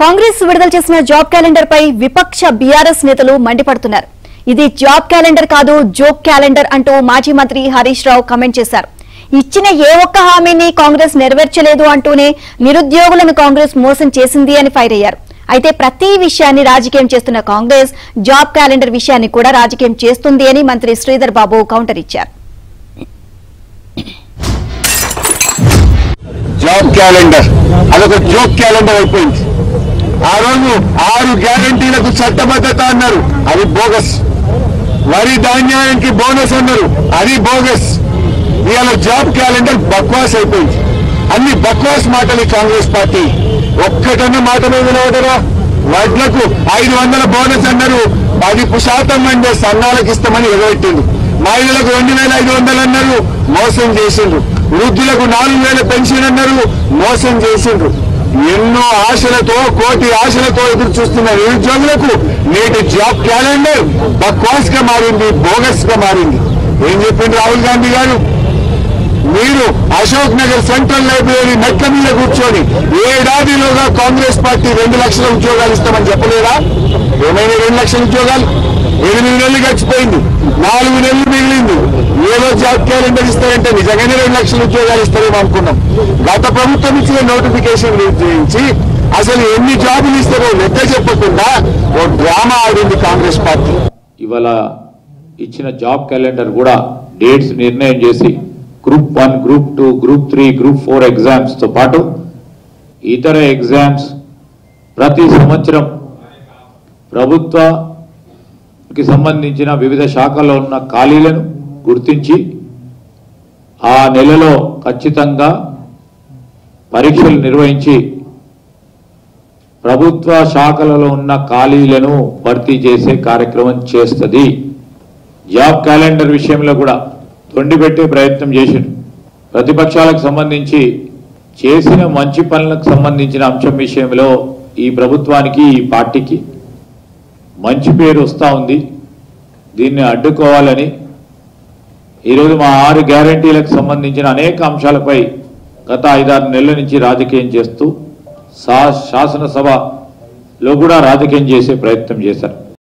కాంగ్రెస్ విడుదల చేసిన job calendar పై విపక్ష బీఆర్ఎస్ నేతలు మండిపడుతున్నారు. ఇది జాబ్ క్యాలెండర్ కాదు, జోక్ క్యాలెండర్ అంటూ మాజీ మంత్రి హరీష్ రావు కామెంట్ చేశారు. ఇచ్చిన ఏ ఒక్క హామీని కాంగ్రెస్ నెరవేర్చలేదు అంటూనే నిరుద్యోగులను కాంగ్రెస్ మోసం చేసింది అని ఫైర్ అయ్యారు. అయితే ప్రతి విషయాన్ని రాజకీయం చేస్తున్న కాంగ్రెస్ జాబ్ క్యాలెండర్ విషయాన్ని కూడా రాజకీయం చేస్తుంది అని మంత్రి శ్రీధర్ బాబు కౌంటర్ ఇచ్చారు. జాబ్ క్యాలెండర్ అదొక జోక్ క్యాలెండర్ అయిపోయింది. ఆ రోజు 6 గ్యారంటీలకు చట్టబద్ధత అన్నారు, అది బోగస్. వరి ధాన్యానికి బోనస్ అన్నారు, అది బోగస్. ఇవాళ జాబ్ క్యాలెండర్ బక్వాస్ అయిపోయింది. అన్ని బక్వాస్ మాటలు కాంగ్రెస్ పార్టీ. ఒక్కటన్న మాట మీద నిలబడరా? వడ్లకు 500 బోనస్ అన్నారు, 10% మంది సన్నాలకు ఇస్తామని ఎగబెట్టిండు. మహిళలకు 2500 అన్నారు, మోసం చేసిండ్రు. వృద్ధులకు 4000 పెన్షన్ అన్నారు, మోసం చేసిండ్రు. ఎన్నో ఆశలతో, కోటి ఆశలతో ఎదురు చూస్తున్న నిరుద్యోగులకు నేటి జాబ్ క్యాలెండర్ బక్వాస్ గా మారింది, బోగస్ గా మారింది. ఏం చెప్పిండు రాహుల్ గాంధీ గారు? మీరు అశోక్ నగర్ సెంట్రల్ లైబ్రరీ మెట్ల మీద కూర్చొని ఏడాదిలోగా కాంగ్రెస్ పార్టీ 2 లక్షల ఉద్యోగాలు ఇస్తామని చెప్పలేదా? ఏమైనా 2 లక్షల ఉద్యోగాలు? 8 నెలలు గడిచిపోయింది, 4 నెలలు మిగిలింది. ఏదో జాబ్ క్యాలెండర్ ఇస్తారంటే నిజంగానే 2 లక్షల ఉద్యోగాలు ఇస్తారేమో అనుకున్నాం. గత ప్రభుత్వం ఇచ్చిన నోటిఫికేషన్ గురించి అసలు ఎన్ని జాబులు ఇస్తారో లెక్క చెప్పకుండా ఓ డ్రామా ఆడింది కాంగ్రెస్ పార్టీ. ఇవాళ ఇచ్చిన జాబ్ క్యాలెండర్ కూడా డేట్స్ నిర్ణయం చేసి group 1, group 2, group 3, group 4 exams తో పాటు ఇతర ఎగ్జామ్స్ ప్రతి సంవత్సరం ప్రభుత్వానికి సంబంధించిన వివిధ శాఖల్లో ఉన్న ఖాళీలను గుర్తించి ఆ నెలలో ఖచ్చితంగా పరీక్షలు నిర్వహించి ప్రభుత్వ శాఖలలో ఉన్న ఖాళీలను భర్తీ చేసే కార్యక్రమం చేస్తుంది. జాబ్ క్యాలెండర్ విషయంలో కూడా తొండిపెట్టే ప్రయత్నం చేసిండు. ప్రతిపక్షాలకు సంబంధించి చేసిన మంచి పనులకు సంబంధించిన అంశం విషయంలో ఈ ప్రభుత్వానికి, ఈ పార్టీకి మంచి పేరు వస్తూ ఉంది. దీన్ని అడ్డుకోవాలని ఈరోజు మా 6 గ్యారంటీలకు సంబంధించిన అనేక అంశాలపై గత 5-6 నెలల నుంచి రాజకీయం చేస్తూ శాసనసభలో కూడా రాజకీయం చేసే ప్రయత్నం చేశారు.